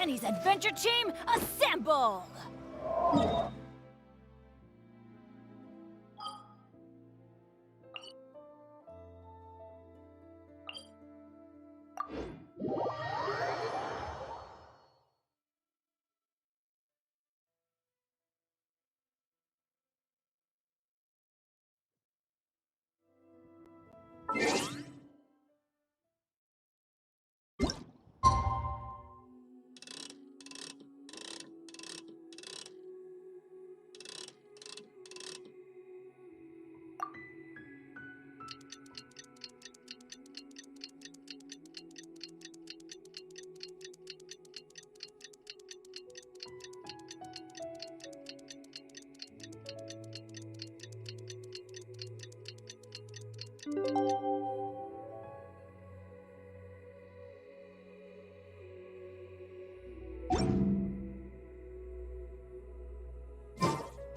Jenny's adventure team, assemble!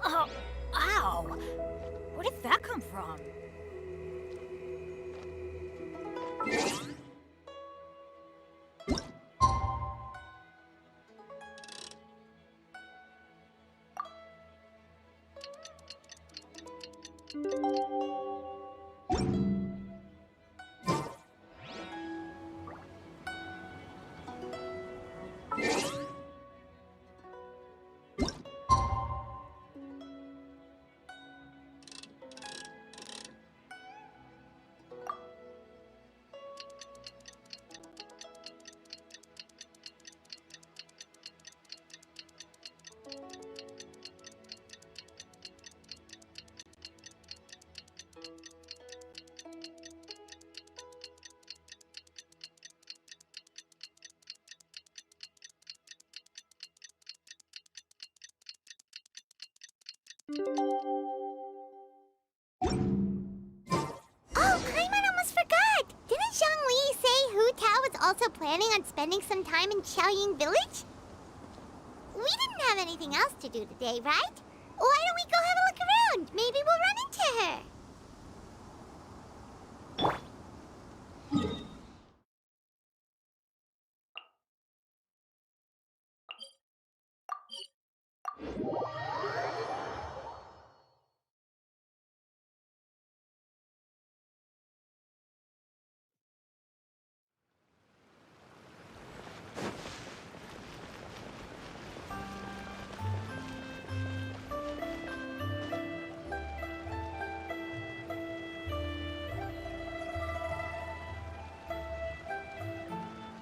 Oh, ow! Where did that come from? Oh, Paimon almost forgot! Didn't Zhongli say Hutao was also planning on spending some time in Qiaoying village? We didn't have anything else to do today, right? Why don't we go have a look around? Maybe we'll run into her.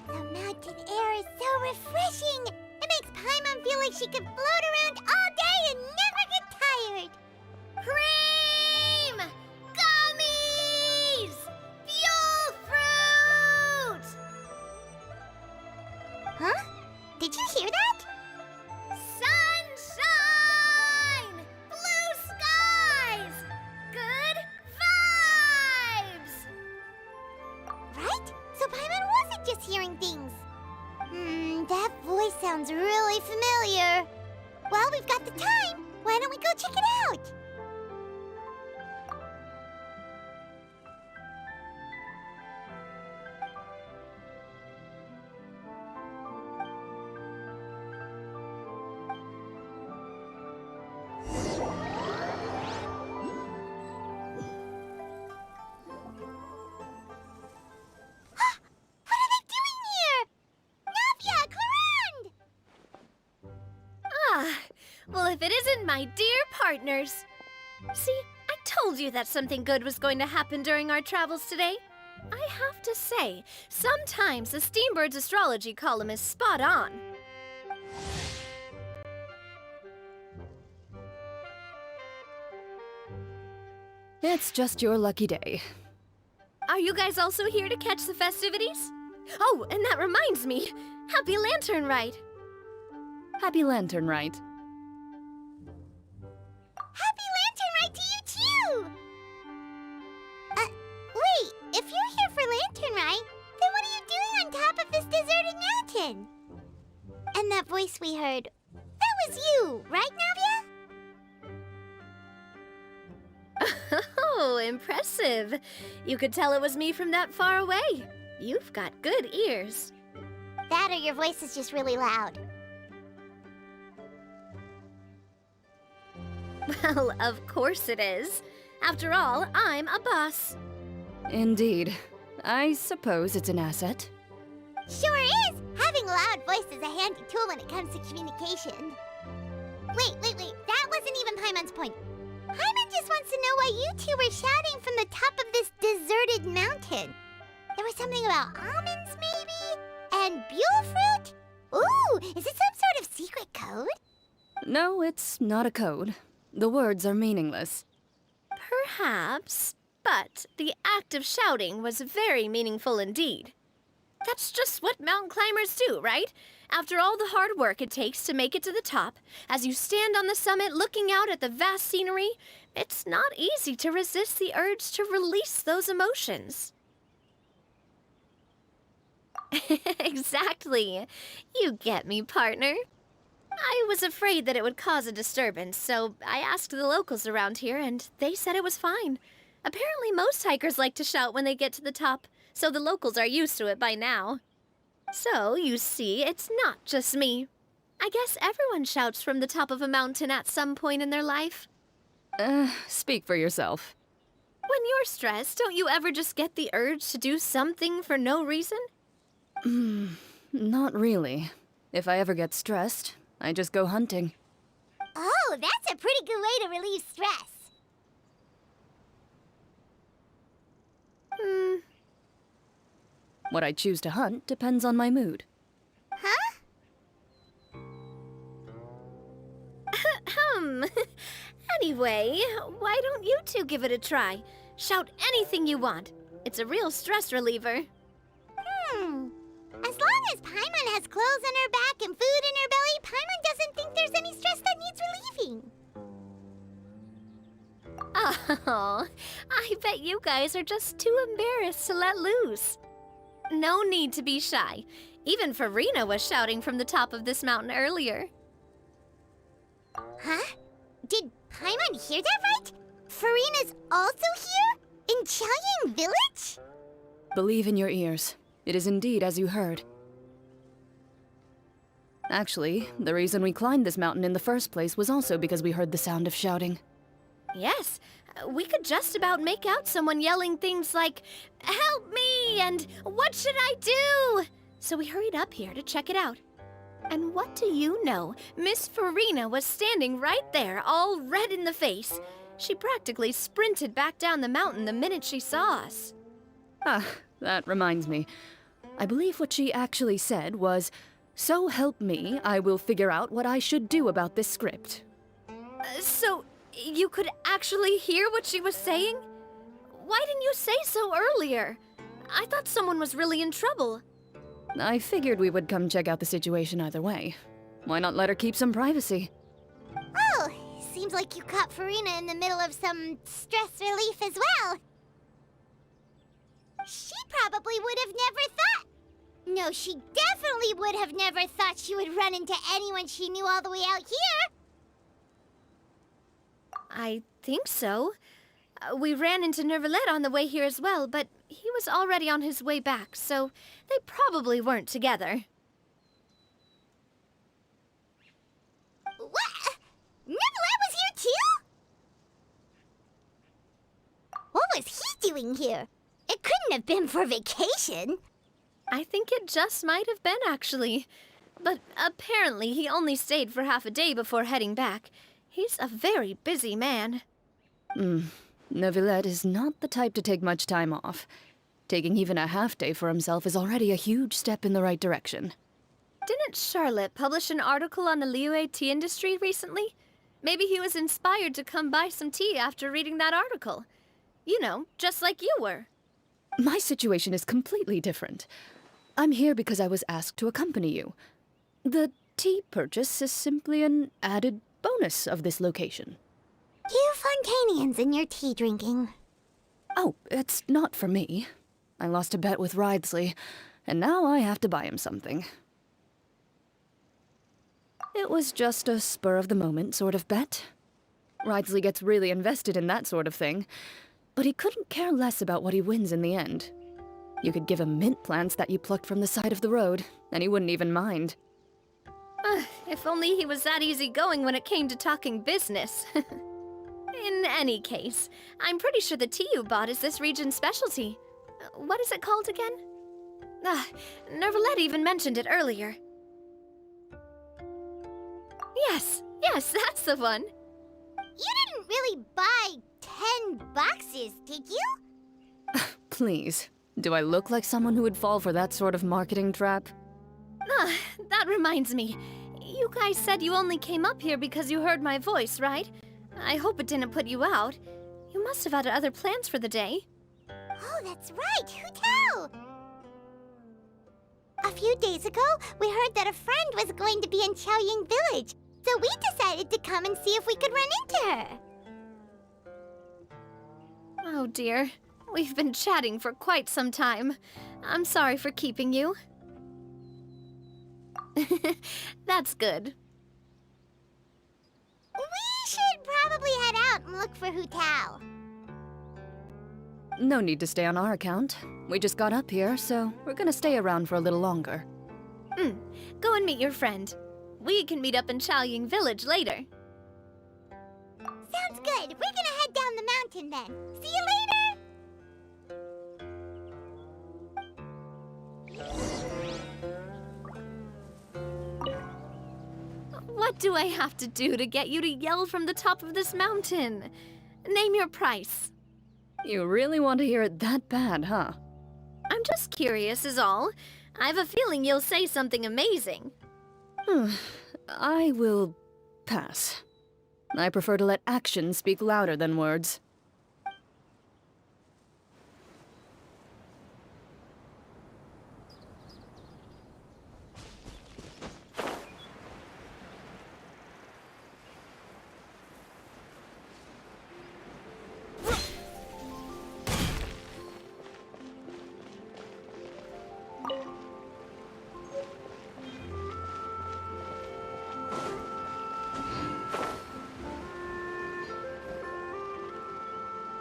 The mountain air is so refreshing! It makes Paimon feel like she could float around all day and never get tired! Cream! Gummies! Fuel fruit! Huh? Did you hear that? Sunshine! Blue skies! Good vibes! Right? So Paimon wasn't just hearing things. That voice sounds really familiar. Well, we've got the time. Why don't we go check it out? What are they doing here? Navia, Clorinde! Ah, well, if it isn't my dear partners. See, I told you that something good was going to happen during our travels today. I have to say, sometimes the Steambird's astrology column is spot on. It's just your lucky day. Are you guys also here to catch the festivities? Oh, and that reminds me, Happy Lantern Rite. Happy Lantern Rite. Happy Lantern Rite to you too! Wait, if you're here for Lantern Rite, then what are you doing on top of this deserted mountain? And that voice we heard, that was you, right, Navia? Oh, impressive. You could tell it was me from that far away. You've got good ears. That or your voice is just really loud. Well, of course it is. After all, I'm a boss. Indeed. I suppose it's an asset. Sure is! Having a loud voice is a handy tool when it comes to communication. Wait. That wasn't even Paimon's point. Paimon just wants to know why you two were shouting from the top of this deserted mountain. There was something about almonds, maybe? And buell fruit? Ooh, is it some sort of secret code? No, it's not a code. The words are meaningless. Perhaps, but the act of shouting was very meaningful indeed. That's just what mountain climbers do, right? After all the hard work it takes to make it to the top, as you stand on the summit looking out at the vast scenery, it's not easy to resist the urge to release those emotions. Exactly. You get me, partner. I was afraid that it would cause a disturbance, so I asked the locals around here, and they said it was fine. Apparently most hikers like to shout when they get to the top, so the locals are used to it by now. So, you see, it's not just me. I guess everyone shouts from the top of a mountain at some point in their life. Speak for yourself. When you're stressed, don't you ever just get the urge to do something for no reason? Not really. If I ever get stressed, I just go hunting. Oh, that's a pretty good way to relieve stress. What I choose to hunt depends on my mood. Huh? Anyway, why don't you two give it a try? Shout anything you want. It's a real stress reliever. As long as Paimon has clothes on her back and food in her belly, Paimon doesn't think there's any stress that needs relieving. Oh, I bet you guys are just too embarrassed to let loose. No need to be shy. Even Furina was shouting from the top of this mountain earlier. Huh? Did Paimon hear that right? Furina's also here? In Qiaoying village? Believe in your ears. It is indeed as you heard. Actually, the reason we climbed this mountain in the first place was also because we heard the sound of shouting. Yes, we could just about make out someone yelling things like, "Help me!" and "What should I do?" So we hurried up here to check it out. And what do you know? Miss Furina was standing right there, all red in the face. She practically sprinted back down the mountain the minute she saw us. Ah, that reminds me. I believe what she actually said was, "So help me, I will figure out what I should do about this script." So, you could actually hear what she was saying? Why didn't you say so earlier? I thought someone was really in trouble. I figured we would come check out the situation either way. Why not let her keep some privacy? Oh, seems like you caught Furina in the middle of some stress relief as well. She probably would have never thought... No, she definitely would have never thought she would run into anyone she knew all the way out here. I think so. We ran into Neuvillette on the way here as well, but he was already on his way back, so they probably weren't together. What? Neuvillette was here too? What was he doing here? It couldn't have been for vacation. I think it just might have been, actually. But apparently he only stayed for half a day before heading back. He's a very busy man. Neuvillette is not the type to take much time off. Taking even a half day for himself is already a huge step in the right direction. Didn't Charlotte publish an article on the Liyue tea industry recently? Maybe he was inspired to come buy some tea after reading that article. You know, just like you were. My situation is completely different. I'm here because I was asked to accompany you. The tea purchase is simply an added bonus of this location. You Fontanians and your tea drinking. Oh, it's not for me. I lost a bet with Wriothesley, and now I have to buy him something. It was just a spur-of-the-moment sort of bet. Wriothesley gets really invested in that sort of thing, but he couldn't care less about what he wins in the end. You could give him mint plants that you plucked from the side of the road, and he wouldn't even mind. If only he was that easygoing when it came to talking business. In any case, I'm pretty sure the tea you bought is this region's specialty. What is it called again? Neuvillette even mentioned it earlier. Yes, that's the one. You didn't really buy 10 boxes, did you? Please, do I look like someone who would fall for that sort of marketing trap? That reminds me. You guys said you only came up here because you heard my voice, right? I hope it didn't put you out. You must have had other plans for the day. Oh, that's right, Hutao! A few days ago, we heard that a friend was going to be in Qiaoying village, so we decided to come and see if we could run into her. Oh dear. We've been chatting for quite some time. I'm sorry for keeping you. That's good. We should probably head out and look for Hutao. No need to stay on our account. We just got up here, so we're gonna stay around for a little longer. Go and meet your friend. We can meet up in Qiaoying village later. Sounds good. We're gonna head down the mountain then. See you later! What do I have to do to get you to yell from the top of this mountain? Name your price. You really want to hear it that bad, huh? I'm just curious is all. I have a feeling you'll say something amazing. I will pass. I prefer to let actions speak louder than words.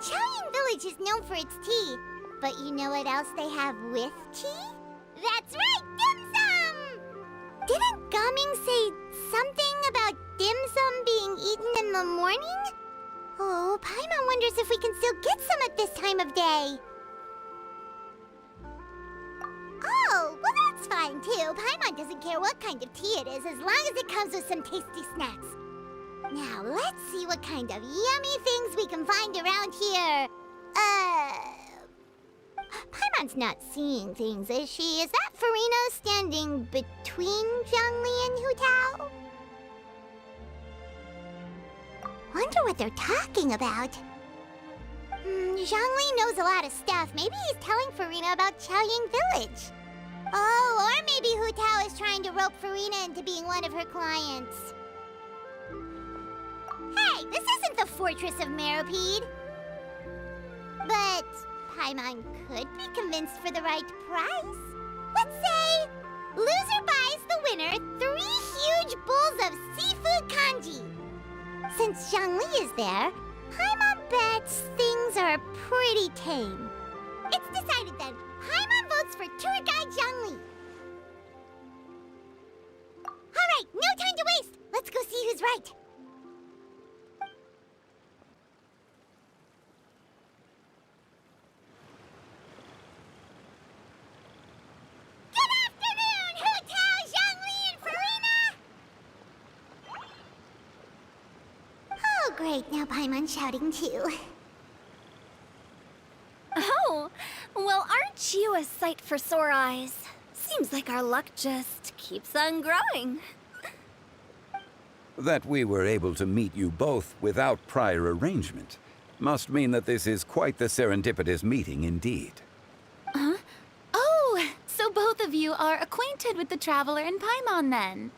Qiaoying village is known for its tea, but you know what else they have with tea? That's right, dim sum! Didn't Gaming say something about dim sum being eaten in the morning? Oh, Paimon wonders if we can still get some at this time of day. Oh, well that's fine too. Paimon doesn't care what kind of tea it is as long as it comes with some tasty snacks. Now, let's see what kind of yummy things we can find around here. Paimon's not seeing things, is she? Is that Furina standing between Zhongli and Hutao? Wonder what they're talking about. Zhongli knows a lot of stuff. Maybe he's telling Furina about Qiaoying village. Oh, or maybe Hutao is trying to rope Furina into being one of her clients. Hey, this isn't the Fortress of Meropide. But Paimon could be convinced for the right price. Let's say, loser buys the winner 3 huge bowls of seafood kanji. Since Zhongli is there, Paimon bets things are pretty tame. It's decided then. Paimon votes for tour guide Zhongli. All right, no time to waste. Let's go see who's right. Great, now Paimon's shouting too. Oh, well, aren't you a sight for sore eyes? Seems like our luck just keeps on growing. That we were able to meet you both without prior arrangement must mean that this is quite the serendipitous meeting indeed. Huh? Oh, so both of you are acquainted with the Traveler and Paimon then?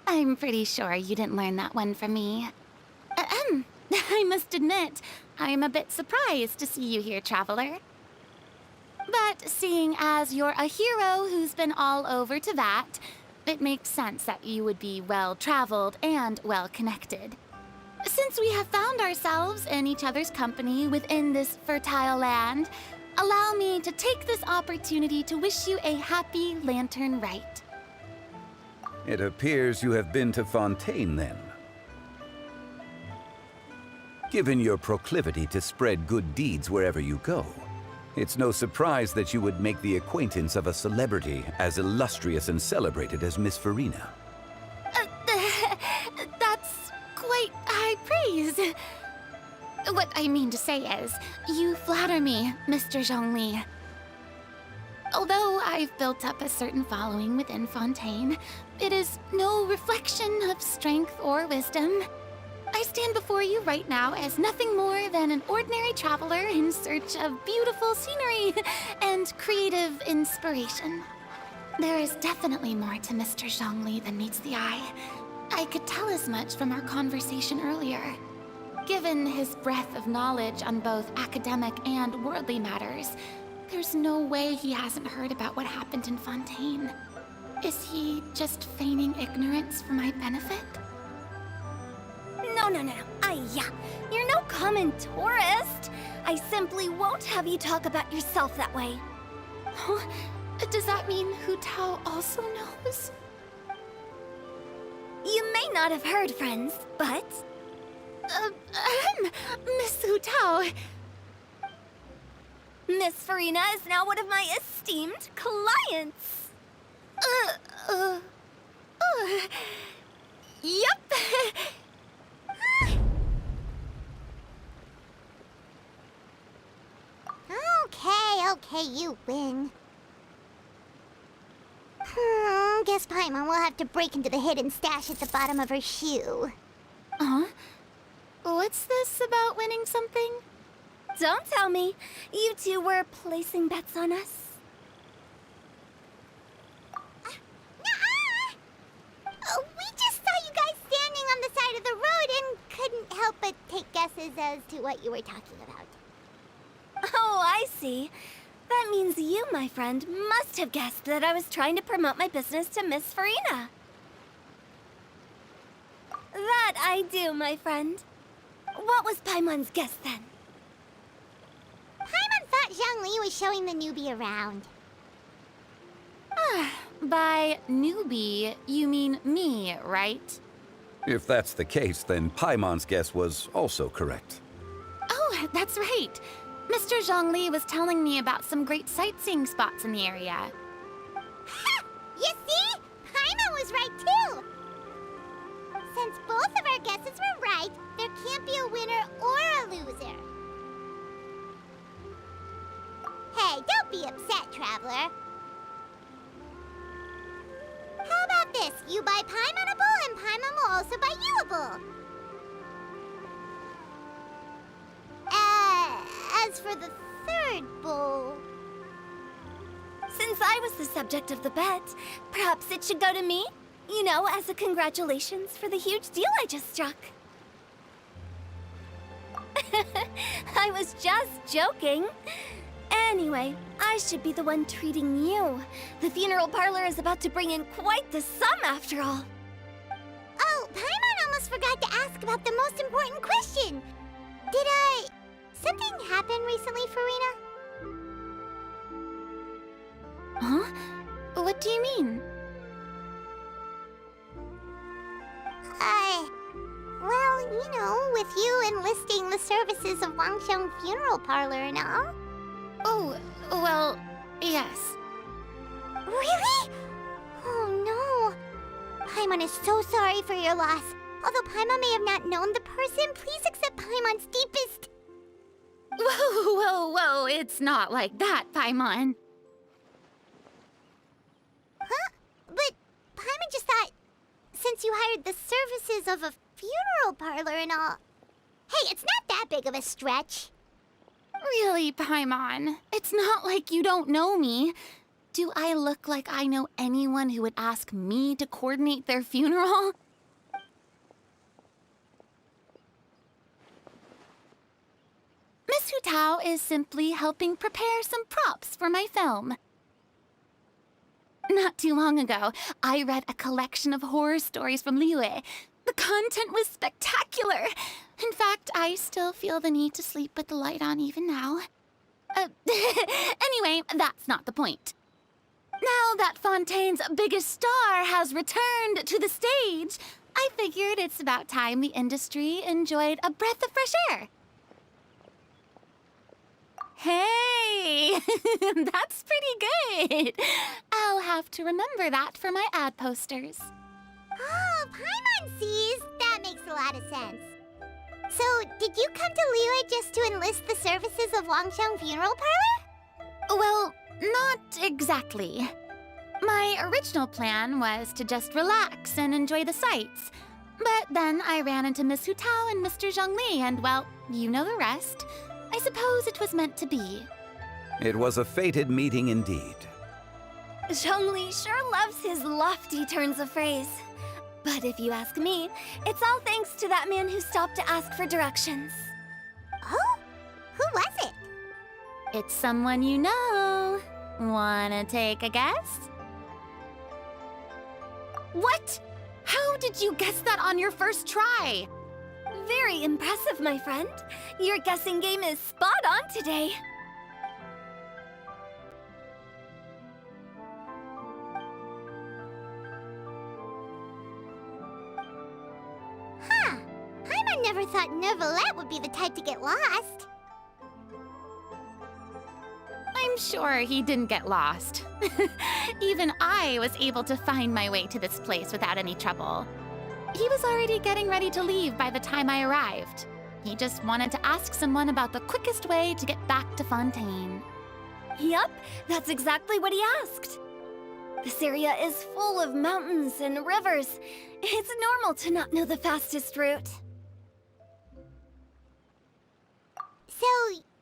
I'm pretty sure you didn't learn that one from me. I must admit, I'm a bit surprised to see you here, Traveler. But seeing as you're a hero who's been all over to that, it makes sense that you would be well-traveled and well-connected. Since we have found ourselves in each other's company within this fertile land, allow me to take this opportunity to wish you a happy Lantern Rite. It appears you have been to Fontaine, then. Given your proclivity to spread good deeds wherever you go, it's no surprise that you would make the acquaintance of a celebrity as illustrious and celebrated as Miss Furina. That's quite high praise. What I mean to say is, you flatter me, Mr. Zhongli. Although I've built up a certain following within Fontaine, it is no reflection of strength or wisdom. I stand before you right now as nothing more than an ordinary traveler in search of beautiful scenery and creative inspiration. There is definitely more to Mr. Zhongli than meets the eye. I could tell as much from our conversation earlier. Given his breadth of knowledge on both academic and worldly matters, there's no way he hasn't heard about what happened in Fontaine. Is he just feigning ignorance for my benefit? No. Yeah. You're no common tourist. I simply won't have you talk about yourself that way. Huh? Does that mean Hutao also knows? You may not have heard, friends, but... Miss Hutao. Miss Furina is now one of my esteemed clients. Yep. Okay, you win. Guess Paimon will have to break into the hidden stash at the bottom of her shoe. Huh? What's this about winning something? Don't tell me. You two were placing bets on us. We just saw you guys standing on the side of the road and couldn't help but take guesses as to what you were talking about. Oh, I see. That means you, my friend, must have guessed that I was trying to promote my business to Miss Furina. That I do, my friend. What was Paimon's guess then? Paimon thought Zhongli was showing the newbie around. By newbie, you mean me, right? If that's the case, then Paimon's guess was also correct. Oh, that's right. Mr. Zhongli was telling me about some great sightseeing spots in the area. Ha! You see? Paimon was right too! Since both of our guesses were right, there can't be a winner or a loser. Hey, don't be upset, traveler. How about this? You buy Paimon a bowl, and Paimon will also buy you a bowl. As for the third bowl... Since I was the subject of the bet, perhaps it should go to me? You know, as a congratulations for the huge deal I just struck. I was just joking. Anyway, I should be the one treating you. The funeral parlor is about to bring in quite the sum after all. Oh, Paimon almost forgot to ask about the most important question. Something happened recently, Furina? Huh? What do you mean? Well, you know, with you enlisting the services of Wangsheng Funeral Parlor and all. Oh, well, yes. Really? Oh no. Paimon is so sorry for your loss. Although Paimon may have not known the person, please accept Paimon's deepest... Whoa, it's not like that, Paimon. Huh? But Paimon just thought, since you hired the services of a funeral parlor and all... Hey, it's not that big of a stretch. Really, Paimon? It's not like you don't know me. Do I look like I know anyone who would ask me to coordinate their funeral? Miss Hutao is simply helping prepare some props for my film. Not too long ago, I read a collection of horror stories from Liyue. The content was spectacular. In fact, I still feel the need to sleep with the light on even now. Anyway, that's not the point. Now that Fontaine's biggest star has returned to the stage, I figured it's about time the industry enjoyed a breath of fresh air. Hey, that's pretty good. I'll have to remember that for my ad posters. Oh, Paimon sees. That makes a lot of sense. So, did you come to Liyue just to enlist the services of Wangsheng Funeral Parlor? Well, not exactly. My original plan was to just relax and enjoy the sights. But then I ran into Miss Hutao and Mr. Zhongli, and well, you know the rest. I suppose it was meant to be. It was a fated meeting indeed. Zhongli sure loves his lofty turns of phrase. But if you ask me, it's all thanks to that man who stopped to ask for directions. Oh? Who was it? It's someone you know. Wanna take a guess? What? How did you guess that on your first try? Very impressive, my friend. Your guessing game is spot on today. Huh. Paimon never thought Neuvillette would be the type to get lost. I'm sure he didn't get lost. Even I was able to find my way to this place without any trouble. He was already getting ready to leave by the time I arrived. He just wanted to ask someone about the quickest way to get back to Fontaine. Yup, that's exactly what he asked. This area is full of mountains and rivers. It's normal to not know the fastest route. So,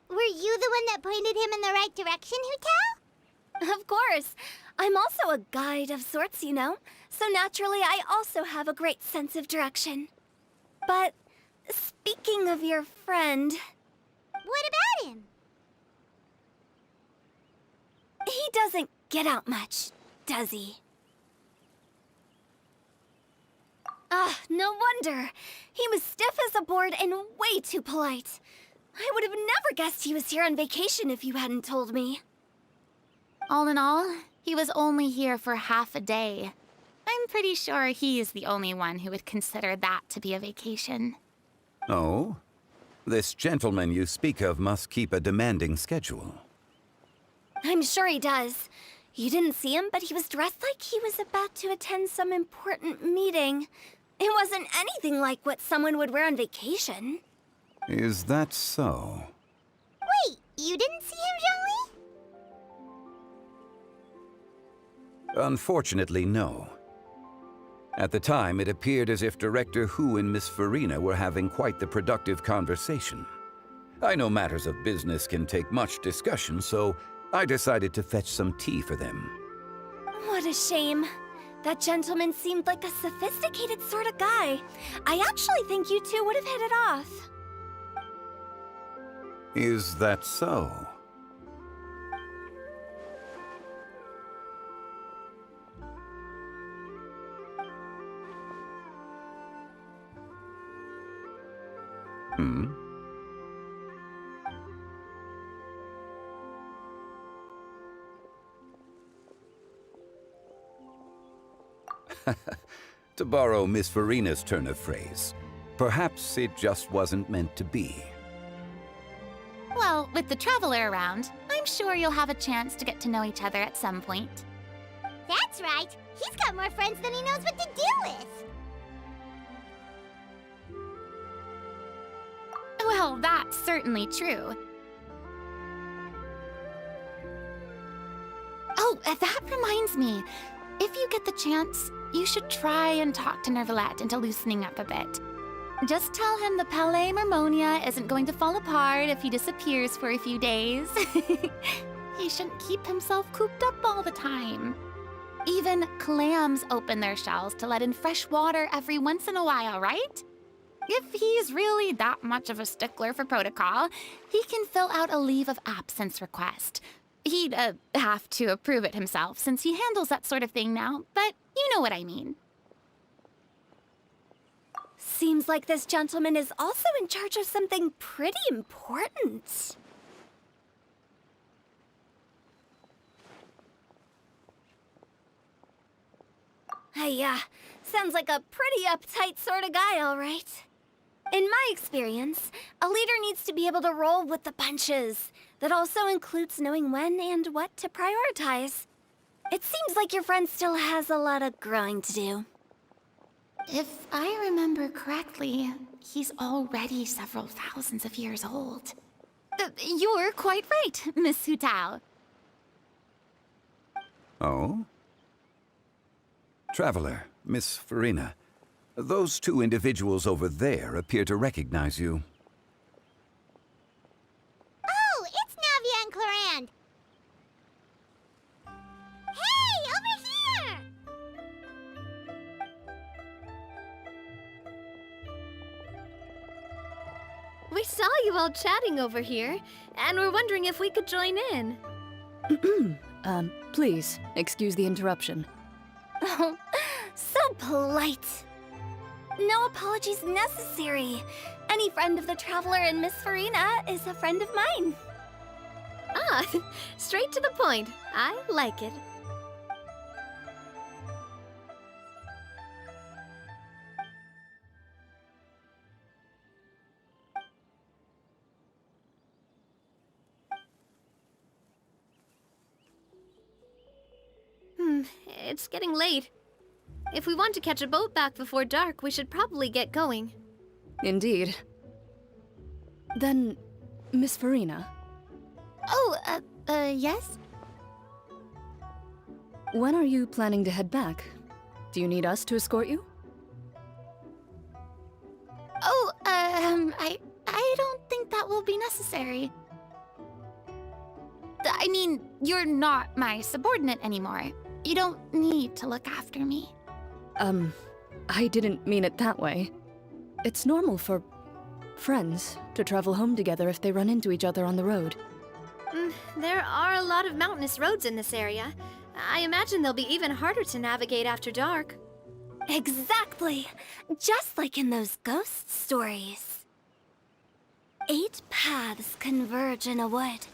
were you the one that pointed him in the right direction, Hutao? Of course. I'm also a guide of sorts, you know. So naturally, I also have a great sense of direction. But speaking of your friend... What about him? He doesn't get out much, does he? Ah, no wonder. He was stiff as a board and way too polite. I would have never guessed he was here on vacation if you hadn't told me. All in all, he was only here for half a day. I'm pretty sure he is the only one who would consider that to be a vacation. Oh? This gentleman you speak of must keep a demanding schedule. I'm sure he does. You didn't see him, but he was dressed like he was about to attend some important meeting. It wasn't anything like what someone would wear on vacation. Is that so? Wait, you didn't see him, Zhongli? Unfortunately, no. At the time, it appeared as if Director Hu and Miss Furina were having quite the productive conversation. I know matters of business can take much discussion, so I decided to fetch some tea for them. What a shame. That gentleman seemed like a sophisticated sort of guy. I actually think you two would have hit it off. Is that so? Hmm? To borrow Miss Furina's turn of phrase, perhaps it just wasn't meant to be. Well, with the Traveler around, I'm sure you'll have a chance to get to know each other at some point. That's right. He's got more friends than he knows what to do with. Well, that's certainly true. Oh, that reminds me. If you get the chance, you should try and talk to Neuvillette into loosening up a bit. Just tell him the Palais Mermonia isn't going to fall apart if he disappears for a few days. He shouldn't keep himself cooped up all the time. Even clams open their shells to let in fresh water every once in a while, right? If he's really that much of a stickler for protocol, he can fill out a leave of absence request. He'd have to approve it himself since he handles that sort of thing now, but you know what I mean. Seems like this gentleman is also in charge of something pretty important. Yeah, sounds like a pretty uptight sort of guy, all right. In my experience, a leader needs to be able to roll with the punches. That also includes knowing when and what to prioritize. It seems like your friend still has a lot of growing to do. If I remember correctly, he's already several thousands of years old. You're quite right, Miss Hutao. Oh? Traveler, Miss Furina, those two individuals over there appear to recognize you. Oh, it's Navia and Clorinde. Hey, over here! We saw you all chatting over here, and we're wondering if we could join in. Please, excuse the interruption. Oh, so polite. No apologies necessary. Any friend of the Traveler and Miss Furina is a friend of mine. Ah, straight to the point. I like it. It's getting late. If we want to catch a boat back before dark, we should probably get going. Indeed. Then, Miss Furina, Oh, yes? when are you planning to head back? Do you need us to escort you? Oh, I don't think that will be necessary. I mean, you're not my subordinate anymore. You don't need to look after me. I didn't mean it that way. It's normal for friends to travel home together if they run into each other on the road. There are a lot of mountainous roads in this area. I imagine they'll be even harder to navigate after dark. Exactly! Just like in those ghost stories. 8 paths converge in a wood.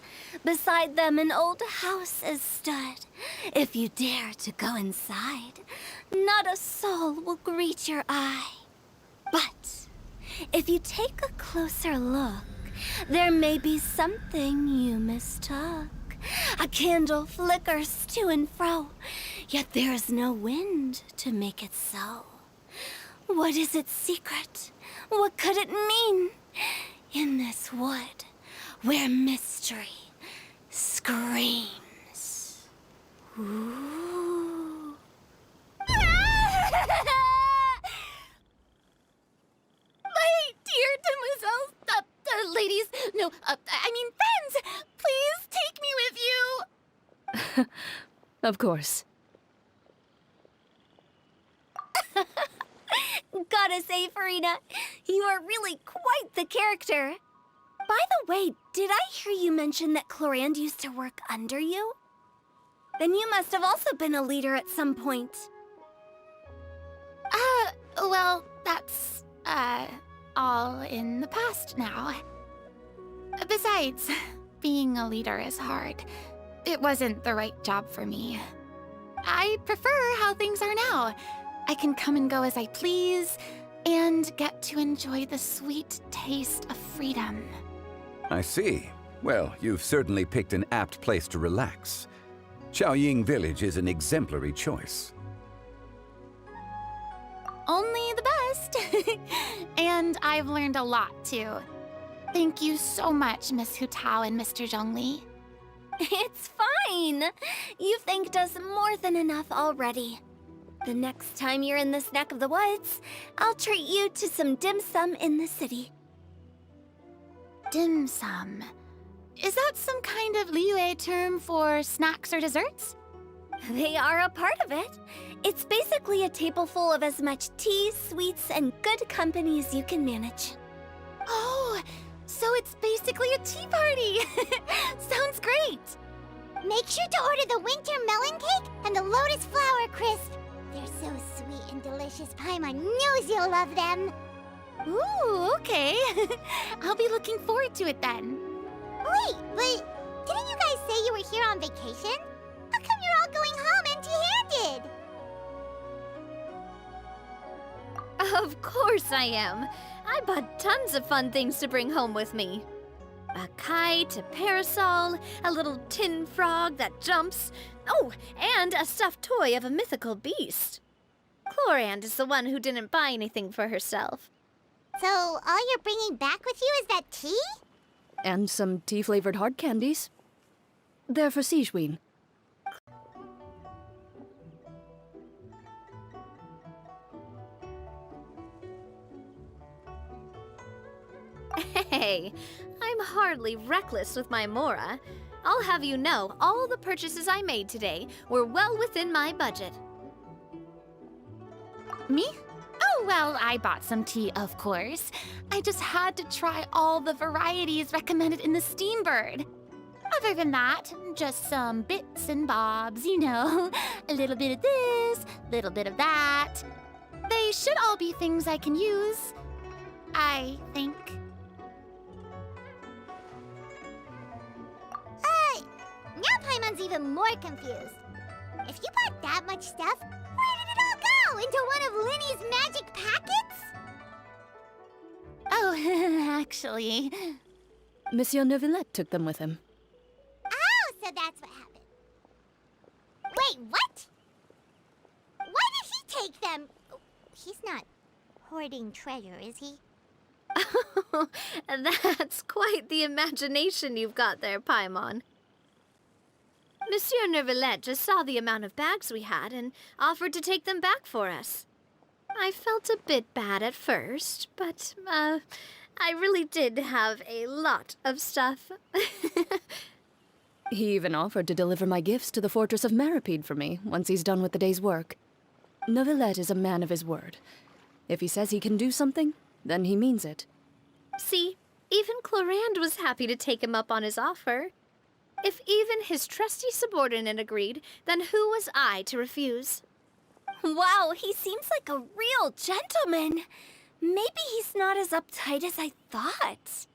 Beside them an old house is stood. If you dare to go inside, not a soul will greet your eye. But if you take a closer look, there may be something you mistook. A candle flickers to and fro, yet there is no wind to make it so. What is its secret? What could it mean? In this wood, where mystery screams. Ooh. My dear demoiselles, ladies, no, I mean friends, please take me with you. Of course. Gotta say, Furina, you are really quite the character. By the way, did I hear you mention that Clorinde used to work under you? Then you must have also been a leader at some point. Well, that's, all in the past now. Besides, being a leader is hard. It wasn't the right job for me. I prefer how things are now. I can come and go as I please, and get to enjoy the sweet taste of freedom. I see. Well, you've certainly picked an apt place to relax. Qiaoying village is an exemplary choice. Only the best. And I've learned a lot, too. Thank you so much, Miss Hutao and Mr. Zhongli. It's fine. You've thanked us more than enough already. The next time you're in this neck of the woods, I'll treat you to some dim sum in the city. Dim sum. Is that some kind of Liyue term for snacks or desserts? They are a part of it. It's basically a table full of as much tea, sweets, and good company as you can manage. Oh, so it's basically a tea party. Sounds great. Make sure to order the winter melon cake and the lotus flower crisp. They're so sweet and delicious, Paimon knows you'll love them. Okay. I'll be looking forward to it then. Wait, but didn't you guys say you were here on vacation? How come you're all going home empty-handed? Of course I am. I bought tons of fun things to bring home with me. A kite, a parasol, a little tin frog that jumps. Oh, and a stuffed toy of a mythical beast. Clorinde is the one who didn't buy anything for herself. So all you're bringing back with you is that tea? And some tea-flavored hard candies. They're for Qiaoying. Hey, I'm hardly reckless with my Mora. I'll have you know, all the purchases I made today were well within my budget. Me? Oh, well, I bought some tea, of course. I just had to try all the varieties recommended in the Steambird. Other than that, just some bits and bobs, you know. A little bit of this, a little bit of that. They should all be things I can use, I think. Now Paimon's even more confused. If you bought that much stuff, where did it all go? Into one of Linny's magic packets? Oh, actually... Monsieur Neuvillette took them with him. Oh, so that's what happened. Wait, what? Why did he take them? He's not hoarding treasure, is he? That's quite the imagination you've got there, Paimon. Monsieur Neuvillette just saw the amount of bags we had and offered to take them back for us. I felt a bit bad at first, but, I really did have a lot of stuff. He even offered to deliver my gifts to the Fortress of Maripede for me once he's done with the day's work. Neuvillette is a man of his word. If he says he can do something, then he means it. See, even Clorinde was happy to take him up on his offer. If even his trusty subordinate agreed, then who was I to refuse? Wow, he seems like a real gentleman. Maybe he's not as uptight as I thought.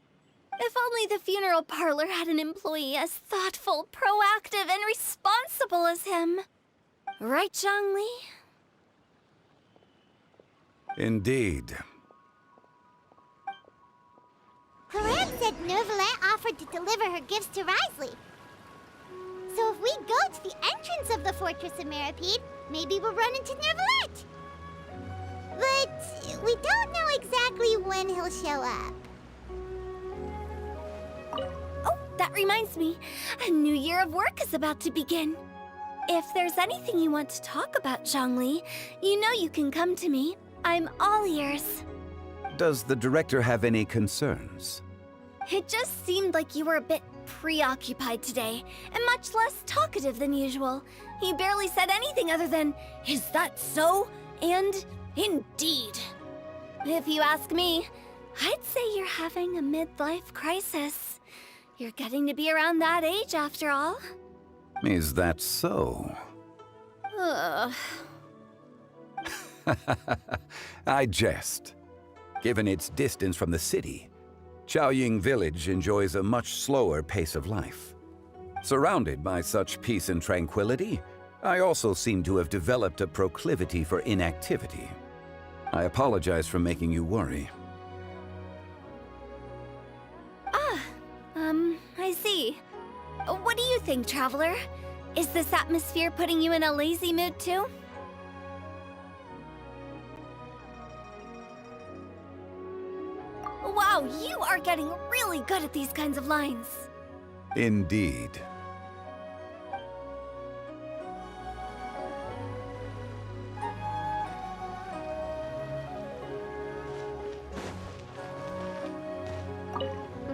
If only the funeral parlor had an employee as thoughtful, proactive, and responsible as him. Right, Zhongli? Indeed. Clorinde said Neuvillette offered to deliver her gifts to Wriothesley. So if we go to the entrance of the Fortress of Maripede, maybe we'll run into Neuvillette. But we don't know exactly when he'll show up. Oh, that reminds me. A new year of work is about to begin. If there's anything you want to talk about, Zhongli, you know you can come to me. I'm all ears. Does the director have any concerns? It just seemed like you were a bit preoccupied today, and much less talkative than usual. He barely said anything other than, "Is that so?" and "Indeed." If you ask me, I'd say you're having a midlife crisis. You're getting to be around that age after all. Is that so? Ugh. I jest. Given its distance from the city, Qiaoying village enjoys a much slower pace of life. Surrounded by such peace and tranquility, I also seem to have developed a proclivity for inactivity. I apologize for making you worry. I see. What do you think, Traveler? Is this atmosphere putting you in a lazy mood too? Wow, you are getting really good at these kinds of lines. Indeed.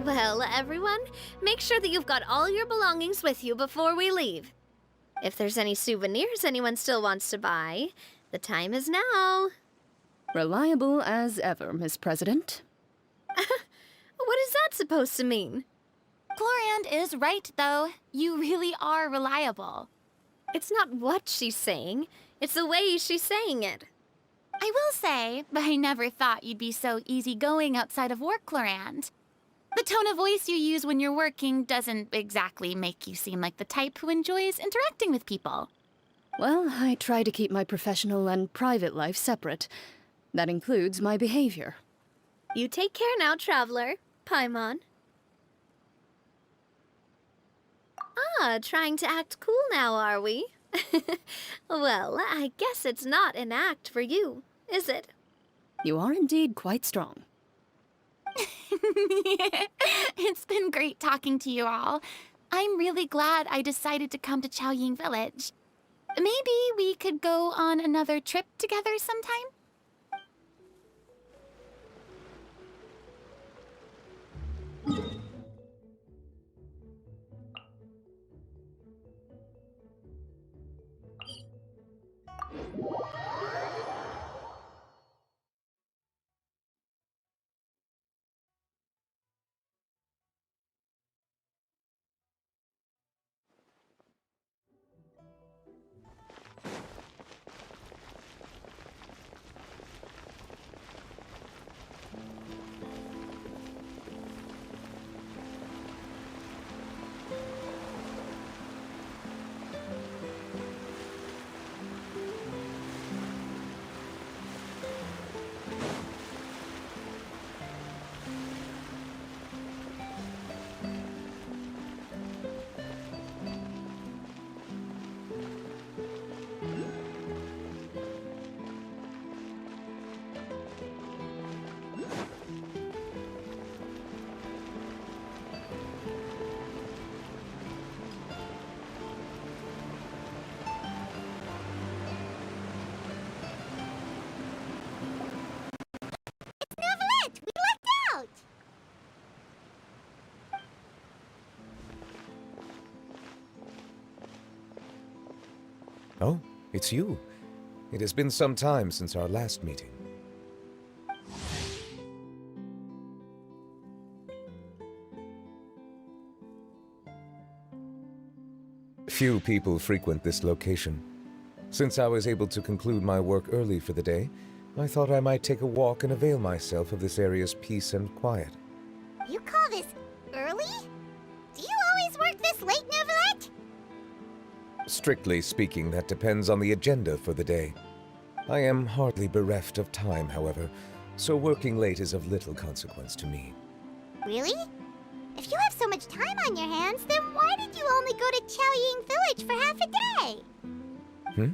Well, everyone, make sure that you've got all your belongings with you before we leave. If there's any souvenirs anyone still wants to buy, the time is now. Reliable as ever, Miss President. What is that supposed to mean? Clorinde is right, though. You really are reliable. It's not what she's saying, it's the way she's saying it. I will say, I never thought you'd be so easygoing outside of work, Clorinde. The tone of voice you use when you're working doesn't exactly make you seem like the type who enjoys interacting with people. Well, I try to keep my professional and private life separate. That includes my behavior. You take care now, Traveler. Paimon. Ah, trying to act cool now, are we? Well, I guess it's not an act for you, is it? You are indeed quite strong. It's been great talking to you all. I'm really glad I decided to come to Qiaoying Village. Maybe we could go on another trip together sometime? Neuvillette, we lucked out! Oh, it's you. It has been some time since our last meeting. Few people frequent this location. Since I was able to conclude my work early for the day, I thought I might take a walk and avail myself of this area's peace and quiet. You call this early? Do you always work this late, Neuvillette? Strictly speaking, that depends on the agenda for the day. I am hardly bereft of time, however, so working late is of little consequence to me. Really? If you have so much time on your hands, then why did you only go to Qiaoying Village for half a day?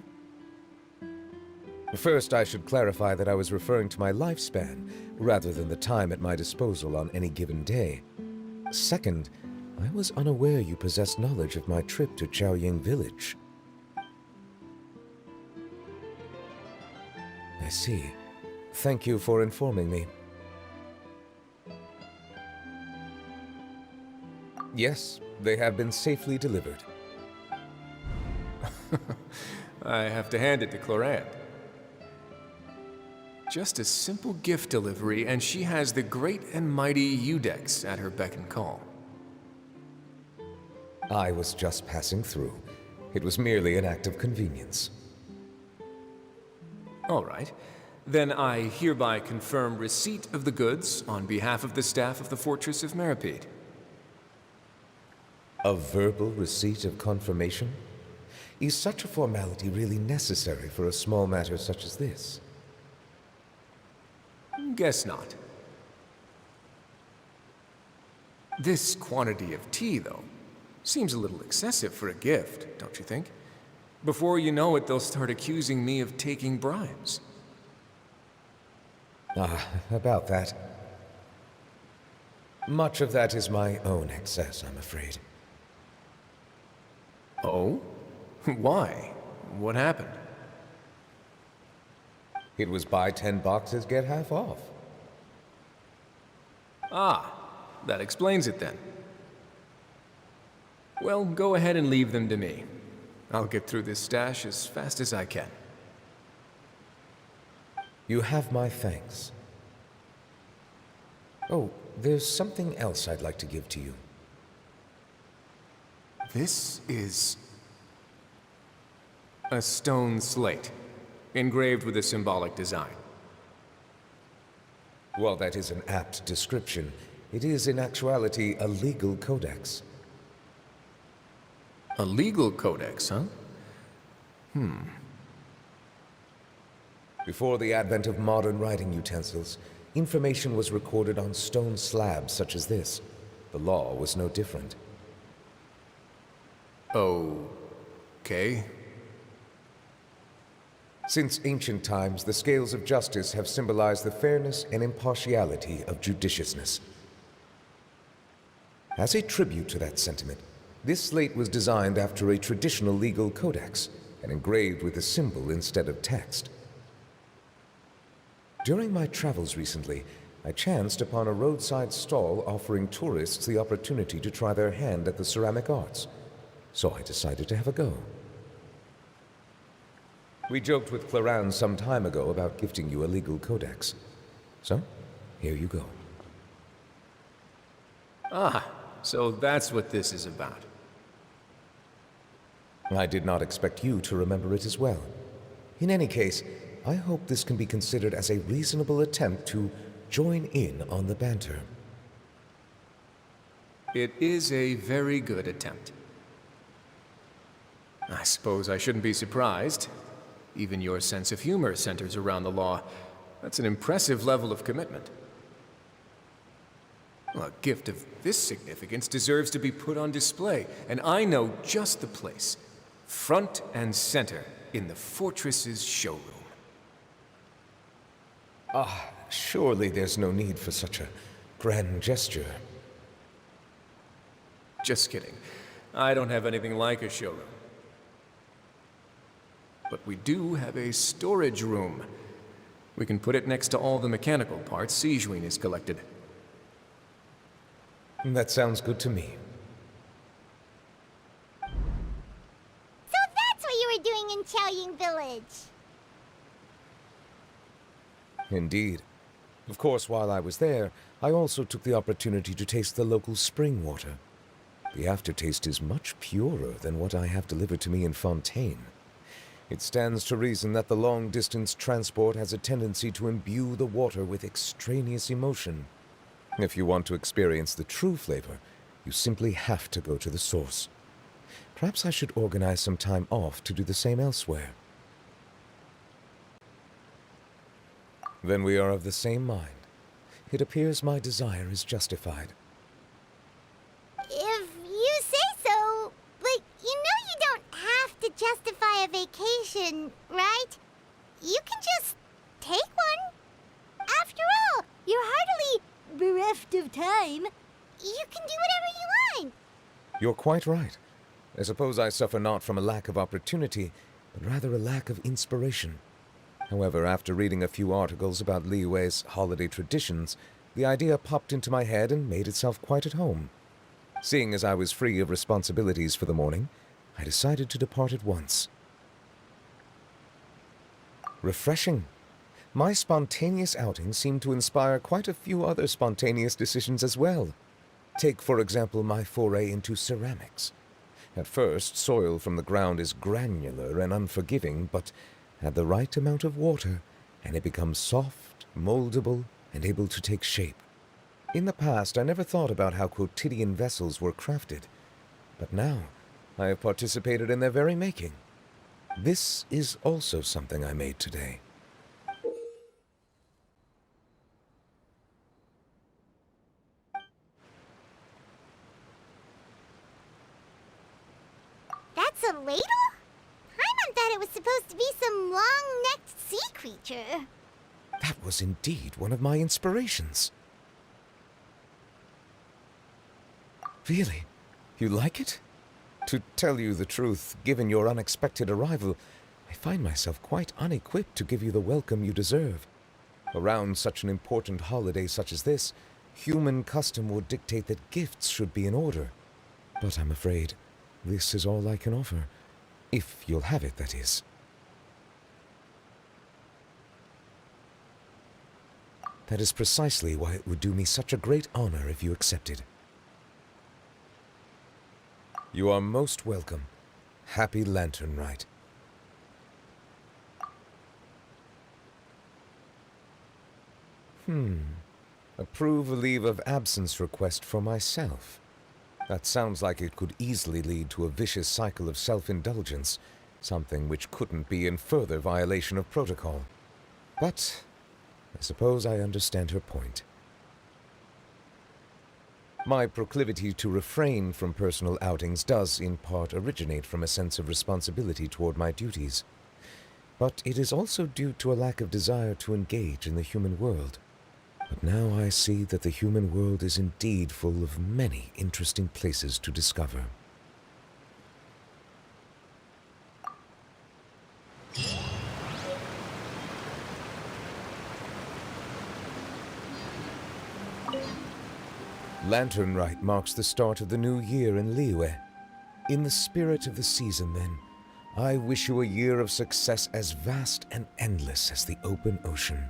First, I should clarify that I was referring to my lifespan, rather than the time at my disposal on any given day. Second, I was unaware you possessed knowledge of my trip to Qiaoying Village. I see. Thank you for informing me. Yes, they have been safely delivered. I have to hand it to Clorinde. Just a simple gift delivery, and she has the great and mighty Udex at her beck and call. I was just passing through. It was merely an act of convenience. All right. Then I hereby confirm receipt of the goods on behalf of the staff of the Fortress of Meripede. A verbal receipt of confirmation? Is such a formality really necessary for a small matter such as this? Guess not. This quantity of tea, though, seems a little excessive for a gift, don't you think? Before you know it, they'll start accusing me of taking bribes. About that. Much of that is my own excess, I'm afraid. Oh? Why? What happened? It was buy 10 boxes, get half off. Ah, that explains it then. Well, go ahead and leave them to me. I'll get through this stash as fast as I can. You have my thanks. Oh, there's something else I'd like to give to you. This is a stone slate. engraved with a symbolic design. While that is an apt description, it is in actuality a legal codex. A legal codex, huh? Before the advent of modern writing utensils, information was recorded on stone slabs such as this. The law was no different. Okay. Since ancient times, the scales of justice have symbolized the fairness and impartiality of judiciousness. As a tribute to that sentiment, this slate was designed after a traditional legal codex and engraved with a symbol instead of text. During my travels recently, I chanced upon a roadside stall offering tourists the opportunity to try their hand at the ceramic arts, so I decided to have a go. We joked with Clorinde some time ago about gifting you a legal codex. So, here you go. Ah, so that's what this is about. I did not expect you to remember it as well. In any case, I hope this can be considered as a reasonable attempt to join in on the banter. It is a very good attempt. I suppose I shouldn't be surprised. Even your sense of humor centers around the law. That's an impressive level of commitment. Well, a gift of this significance deserves to be put on display, and I know just the place. Front and center in the fortress's showroom. Surely there's no need for such a grand gesture. Just kidding. I don't have anything like a showroom. But we do have a storage room. We can put it next to all the mechanical parts Qiaoying has collected. That sounds good to me. So that's what you were doing in Qiaoying Village. Indeed. Of course, while I was there, I also took the opportunity to taste the local spring water. The aftertaste is much purer than what I have delivered to me in Fontaine. It stands to reason that the long-distance transport has a tendency to imbue the water with extraneous emotion. If you want to experience the true flavor, you simply have to go to the source. Perhaps I should organize some time off to do the same elsewhere. Then we are of the same mind. It appears my desire is justified. If you say so, but you know you don't have to justify a vacation, right? You can just take one. After all, you're hardly bereft of time. You can do whatever you want. You're quite right. I suppose I suffer not from a lack of opportunity, but rather a lack of inspiration. However, after reading a few articles about Liyue's holiday traditions, the idea popped into my head and made itself quite at home. Seeing as I was free of responsibilities for the morning, I decided to depart at once. Refreshing. My spontaneous outing seemed to inspire quite a few other spontaneous decisions as well. Take, for example, my foray into ceramics. At first, soil from the ground is granular and unforgiving, but add the right amount of water, and it becomes soft, moldable, and able to take shape. In the past, I never thought about how quotidian vessels were crafted, but now I have participated in their very making. This is also something I made today. That's a ladle? Paimon thought it was supposed to be some long-necked sea creature. That was indeed one of my inspirations. Really? You like it? To tell you the truth, given your unexpected arrival, I find myself quite unequipped to give you the welcome you deserve. Around such an important holiday such as this, human custom would dictate that gifts should be in order. But I'm afraid this is all I can offer. If you'll have it, that is. That is precisely why it would do me such a great honor if you accepted. You are most welcome. Happy Lantern Rite. Approve a leave of absence request for myself. That sounds like it could easily lead to a vicious cycle of self-indulgence, something which couldn't be in further violation of protocol. But I suppose I understand her point. My proclivity to refrain from personal outings does, in part, originate from a sense of responsibility toward my duties. But it is also due to a lack of desire to engage in the human world. But now I see that the human world is indeed full of many interesting places to discover. Lantern Rite marks the start of the new year in Liyue. In the spirit of the season, then, I wish you a year of success as vast and endless as the open ocean.